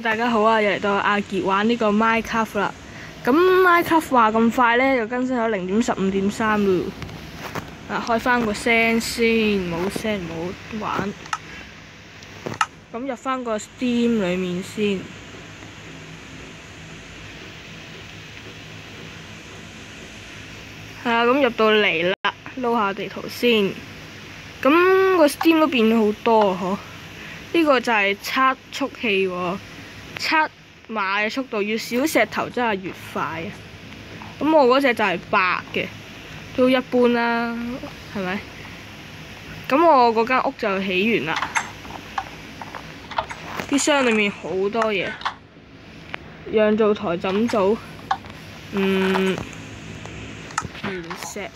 大家好啊！又嚟到阿傑玩呢個 Minecraft 啦。咁 Minecraft 話咁快呢，就更新咗0.15.3咯。開翻個聲先，冇聲唔好玩。咁入翻個 Steam 裡面先。係啊，咁入到嚟啦，撈下地圖先。咁個 Steam 都變咗好多啊！嗬，呢個就係測速器喎。測馬嘅速度，越少石頭真係越快啊！咁我嗰隻就係白嘅，都一般啦，係咪？咁我嗰間屋就起完啦，啲箱裏面好多嘢，釀造台怎做？原石。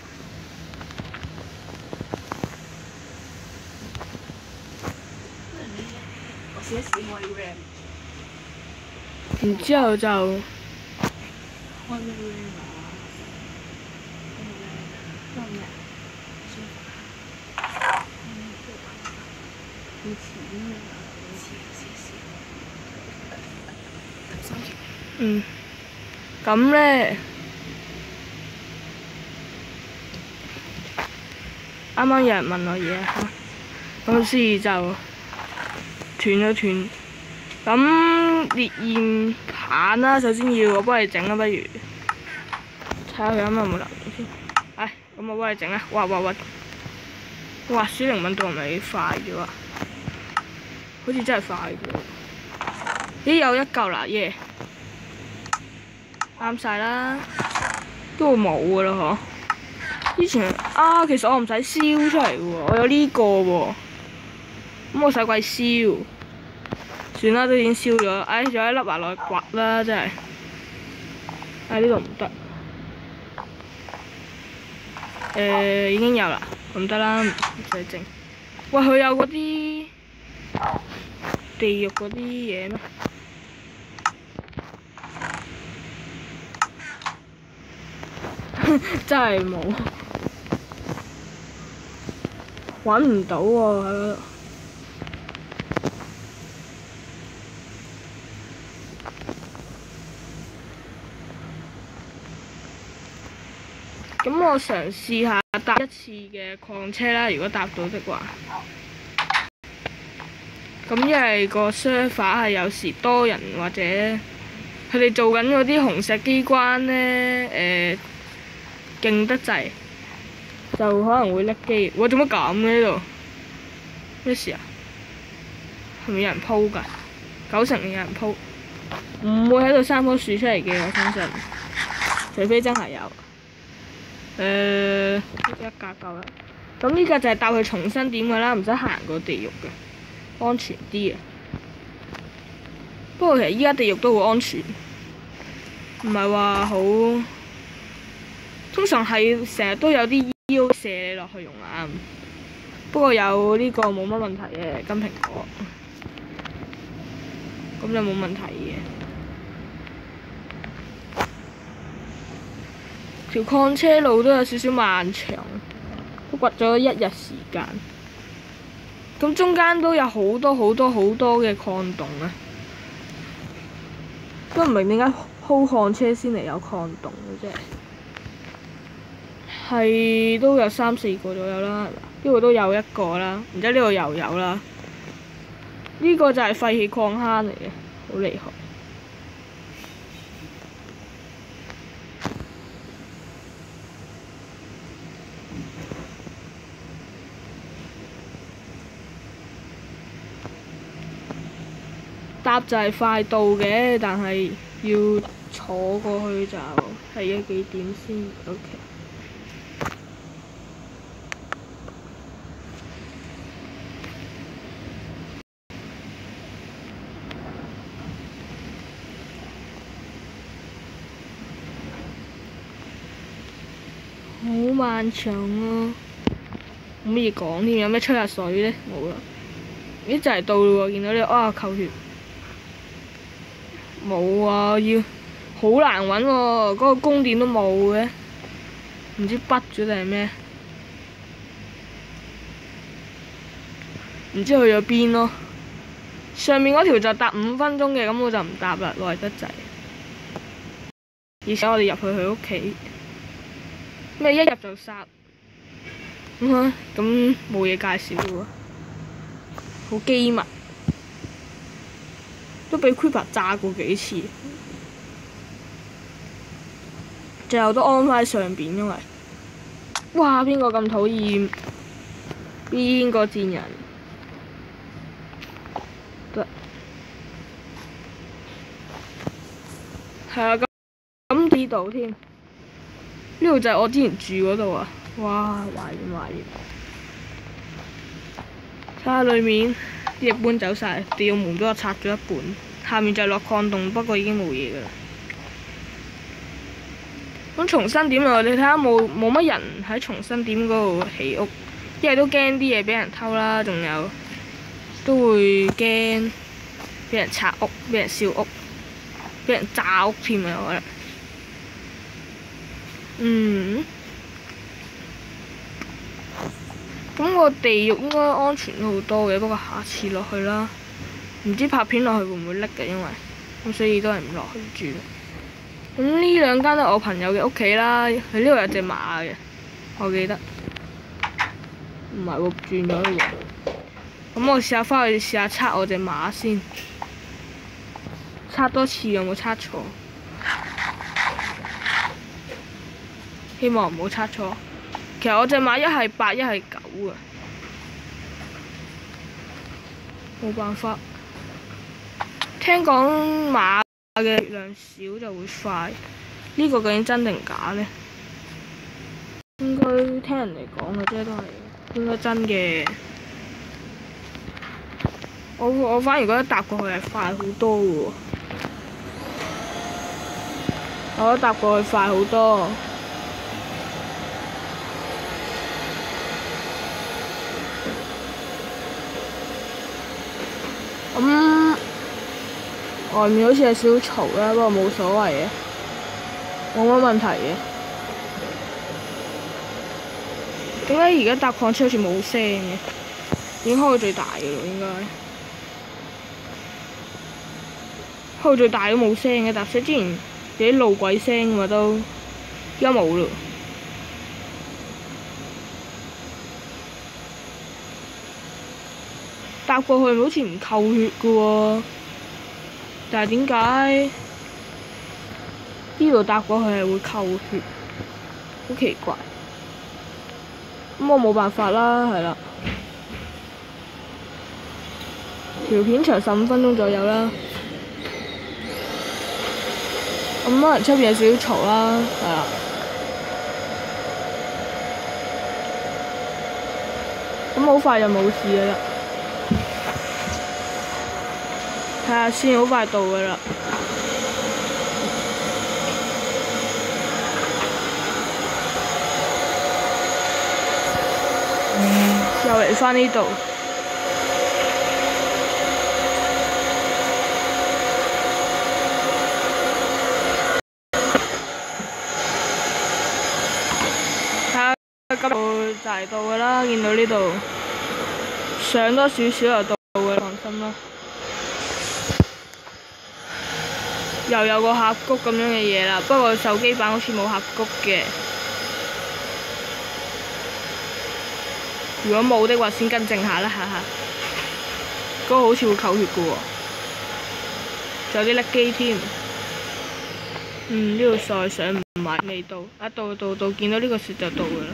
然之後就咁呢，啱啱有人問我嘢嚇，咁所以就斷咗斷。咁烈焰棒啦，首先要我幫你整啦，不如睇下佢啱啱有冇留到先。咁我幫你整啦。哇！鼠靈敏度係咪快咗啊？好似真係快咗。咦，有一嚿啦，耶！啱晒啦，都會冇噶啦嗬。之前其實我唔使燒出嚟喎，我有呢個喎。咁我使鬼燒？算啦，都已經燒咗。仲有一粒埋落去刮啦，真係。呢度唔得。已經有啦，咁得啦，唔使整。喂，佢有嗰啲地獄嗰啲嘢咩？真係冇，揾唔到喎喺嗰度。咁我嘗試下搭一次嘅礦車啦，如果搭到的話。咁因為個 server 係有時多人或者佢哋做緊嗰啲紅石機關呢，勁得滯，就可能會甩機。哇！做乜咁嘅呢度？咩事啊？係咪有人鋪㗎？90%有人鋪，唔會喺度生棵樹出嚟嘅，我相信。除非真係有。一格夠啦。咁呢個就係搭去重新點㗎啦，唔使行過地獄嘅，安全啲啊。不過其實依家地獄都好安全，唔係話好。通常係成日都有啲腰射你落去用啱。不過有呢個冇乜問題嘅金蘋果，咁就冇問題嘅。條礦車路都有少少漫長，都掘咗1日時間。咁中間都有好多嘅礦洞啊！都唔明點解鋪礦車先嚟有礦洞嘅啫。係都有3、4個左右啦，呢度都有1個啦，然之後呢度又有啦。呢個就係廢棄礦坑嚟嘅，好厲害。搭就係快到嘅，但係要坐過去就係要幾點先 ？OK。好漫長啊！冇乜嘢講添，有咩吹下水呢？冇啦。咦，就嚟到啦喎！見到呢個扣血。冇啊，要好難揾喎，嗰個供電都冇嘅，唔知畢咗定係咩？唔知去咗邊咯。上面嗰條就搭5分鐘嘅，咁我就唔搭啦，耐得滯。而且我哋入去佢屋企，咩一入就殺，咁冇嘢介紹喎，好機密，都俾 Creeper 炸過幾次，最後都安翻喺上邊，因為哇邊個咁討厭，邊個賤人？係啊，咁呢度添，呢度就係我之前住嗰度啊！哇，懷念懷念。睇下裏面啲嘢搬走晒，地獄門俾我拆咗一半，下面就係落礦洞，不過已經冇嘢㗎啦。咁重新點啊？你睇下冇乜人喺重新點嗰度起屋，因為都驚啲嘢俾人偷啦，仲有都會驚俾人拆屋、俾人燒屋、俾人炸屋添啊！我覺得。咁個地獄應該安全好多嘅，不過下次落去啦，唔知拍片落去會唔會甩嘅，因為咁所以都係唔落去住。咁呢兩間都係我朋友嘅屋企啦，佢呢度有隻馬嘅，我記得。唔係喎，轉咗啦喎。咁我試下翻去試下測我隻馬先，測多次有冇測錯？希望唔好測錯。其實我隻馬一係8，一係9啊，冇辦法。聽講馬嘅力量少就會快，呢個究竟真定假呢？應該聽人嚟講嘅啫，都係應該真嘅。我反而覺得搭過去係快好多嘅喎，我覺得搭過去快好多。外面好似有少少嘈啦，不過冇所謂嘅，冇乜問題嘅。點解而家搭礦車好似冇聲嘅？已經開到最大嘅咯，應該開到最大都冇聲嘅。搭車之前有啲路軌聲㗎嘛都，而家冇咯。搭過去好似唔扣血㗎喎。但係點解呢度搭過去係會扣血？好奇怪。咁我冇辦法啦，係啦。條片長15分鐘左右啦。咁可能出邊有少少嘈啦，係啦。咁好快就冇事㗎啦。睇下先，好快到㗎啦！又嚟返呢度，睇下今度就嚟到㗎啦！見到呢度上多少少就到㗎啦，放心啦。又有個峽谷咁樣嘅嘢啦，不過手機版好似冇峽谷嘅。如果冇的話，先更正下啦，哈哈。嗰個好似會扣血嘅喎，仲有啲甩機添。呢度再上唔係未到，到，見到呢個雪就到㗎啦。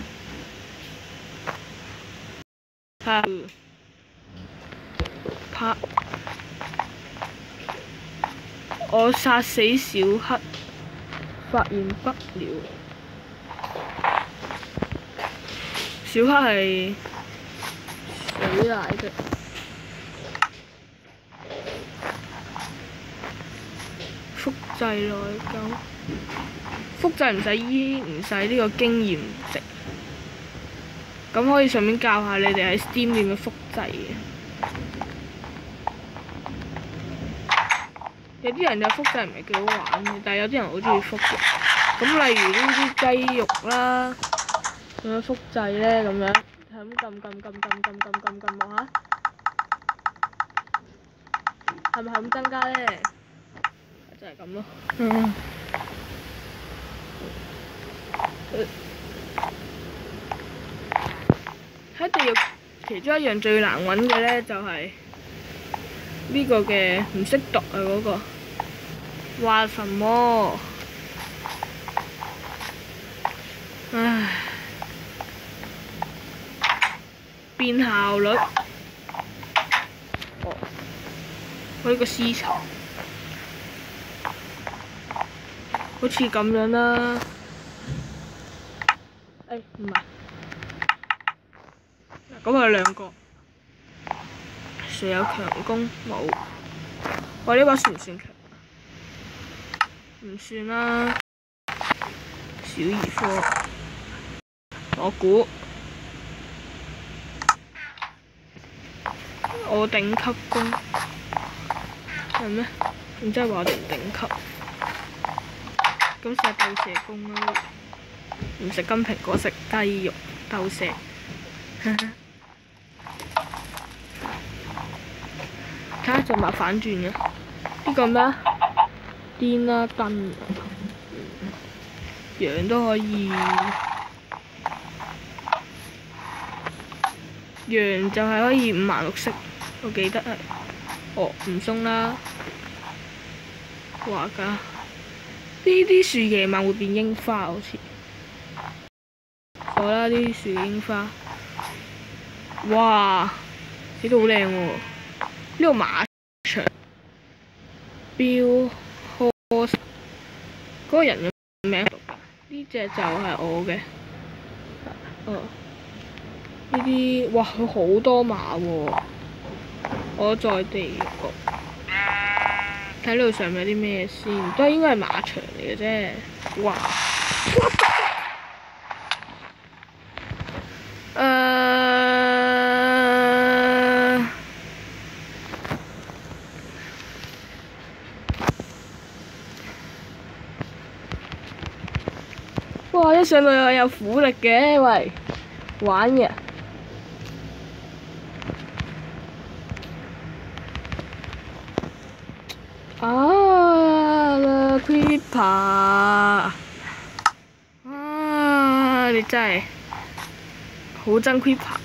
拍。我殺死小黑，發現不了。小黑係水奶嘅。複製內疚，複製唔使呢個經驗值，咁可以順便教下你哋喺 Steam 點樣複製嘅。有啲人就複製唔係幾好玩嘅，但係有啲人好中意複嘅。咁例如呢啲雞肉啦，點樣複製咧？咁樣係咁撳落下，係咪咁增加咧？就係咁咯。嗯。喺地獄其中一樣最難揾嘅咧，就係呢個嘅唔識讀啊嗰個。話什麼？唉，變效率。哦，我呢個絲綢，好似咁樣啦。誒唔係，咁係兩個。誰有強攻？冇。我呢把算唔算強？唔算啦。小兒科。我估我頂級攻係咩？然之後話我哋唔頂級，咁試下鬥射攻啦。唔食金蘋果，食雞肉鬥射。睇下做埋反轉嘅呢個咩啊？癲啦燈，羊都可以。羊就係可以五顏六色，我記得係。哦，唔鬆啦。話㗎，呢啲樹夜晚會變櫻花好似。好啦，呢啲樹櫻花。哇！呢度好靚喎。呢度馬場。標 horse 嗰個人嘅名讀㗎。呢隻就係我嘅。哦。呢啲哇，佢好多馬喎！我在地獄，睇呢度上面有啲咩先？都應該係馬場嚟嘅啫。哇！哇！一上到又有苦力嘅，喂，玩嘅。啊 Creeper 啊！你真係好憎 Creeper。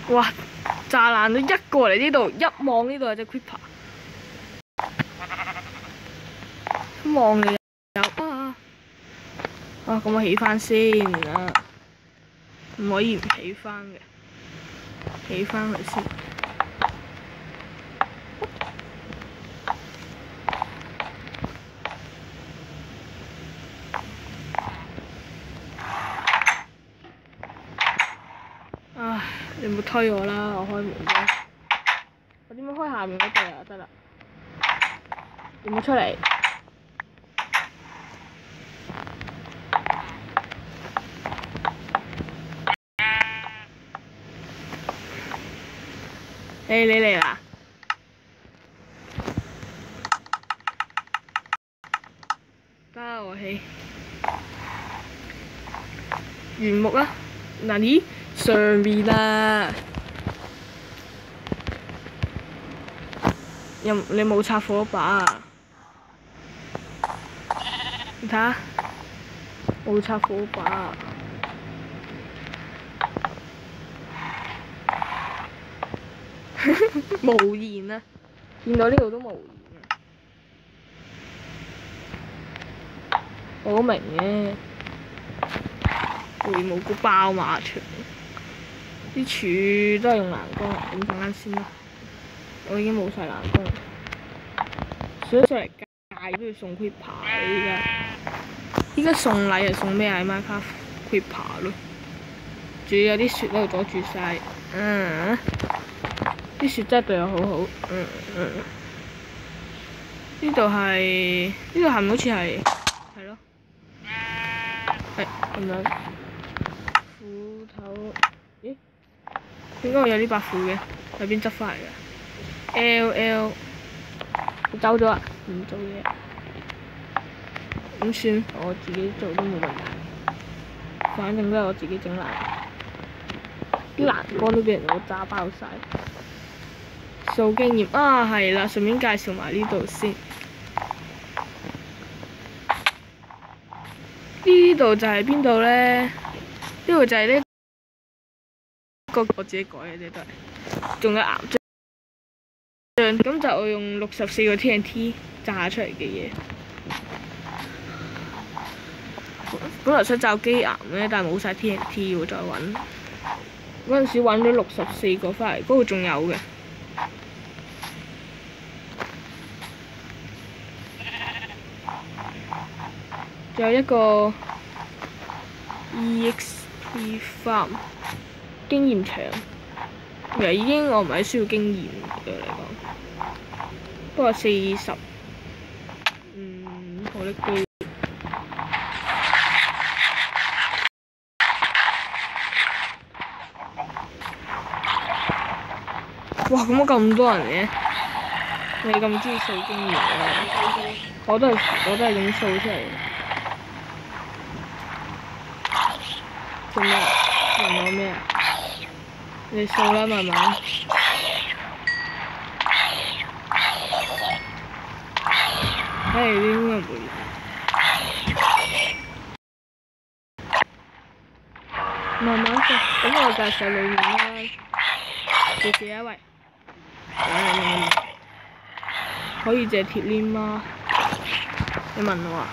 哇！炸爛咗一個嚟呢度，一望呢度有隻 Creeper。一望你有啊！咁我起返先啊！唔可以唔起返嘅，起返佢先。唉，你唔好推我啦，我開門啫。我點樣開下面嗰對啊？得啦，你唔好出嚟。你嚟啦！得我起。原木啊！嗱咦，上面啊！你冇插火把啊？你睇下，冇插火把啊！無言啊！見到呢度都無言啊！我好明嘅，回無谷爆馬場，啲柱都係用欄杆，咁陣間先啦。我已經冇晒欄杆，想上嚟界都要送 Creeper 啊！依家送禮係送咩啊？Minecraft Creeper 咯，仲要有啲雪喺度阻住晒。啲雪真係對我好好。呢度下面好似係咯，係咁樣。斧頭，咦？點解會有呢把斧嘅？喺邊執翻嚟㗎？L，佢走咗啊！唔做嘢。咁算，我自己做都冇問題。反正都係我自己整爛，啲欄杆都俾人攞揸爆晒。數經驗啊，係啦，順便介紹埋呢度先。呢度就係邊度咧？呢度就係呢個我自己改嘅啫，都係。仲有岩漿，咁就我用64個 TNT 炸出嚟嘅嘢。本來想炸機岩咧，但係冇晒 TNT 喎，再揾。嗰陣時揾咗64個翻嚟，嗰度仲有嘅。仲有一個 EXP farm 經驗場，其實已經我唔係需要經驗對我嚟講，不過40，火力機。哇！咁我咁多人嘅，你咁中意數經驗嘅，我都係咁數出嚟。做咩？問我咩啊？你數啦，慢慢。唉，點解唔會？慢慢數，咁我就喺裏面啦。謝謝啊喂！可以借鐵鏈嗎？你問我啊？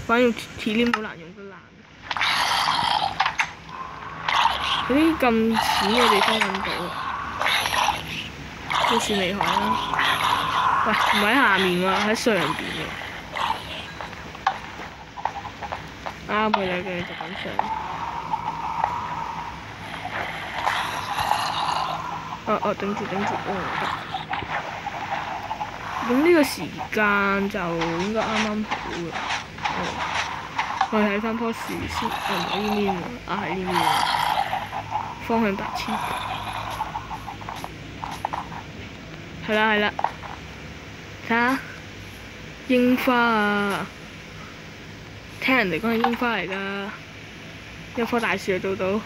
反正鐵鏈好難用得爛。嗰啲咁淺嘅地方揾到，都算厲害啦。喂，唔喺下面喎，喺上邊喎。啱佢啦，佢就咁上。頂住，咁呢個時間就應該啱啱好嘅。我睇翻棵樹先，唔係呢邊喎，係呢邊喎。方向白痴。係啦，睇下櫻花啊！聽人哋講係櫻花嚟㗎，一棵大樹就做到。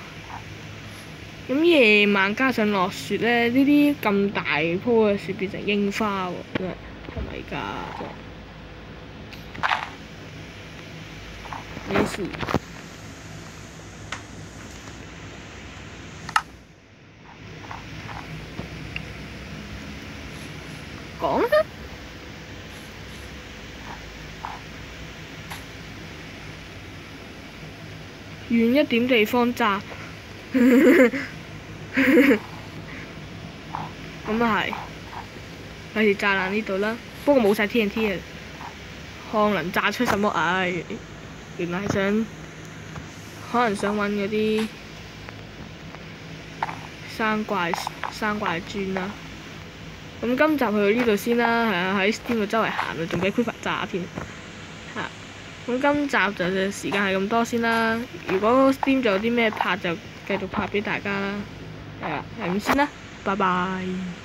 咁夜晚加上落雪咧，呢啲咁大棵嘅樹變成櫻花喎，真係係咪㗎？真係咩事？講啦！遠一點地方炸。咁啊係，費事炸爛呢度啦。不過冇晒 TNT 啊，看能炸出什麼？原來係可能想揾嗰啲生怪磚啦。咁今集去到呢度先啦，係啊，喺 Steam 度周圍行啊，仲俾 Creeper 炸添。咁今集就時間係咁多先啦。如果 Steam 仲有啲咩拍就繼續拍俾大家啦。係咁先啦，拜拜。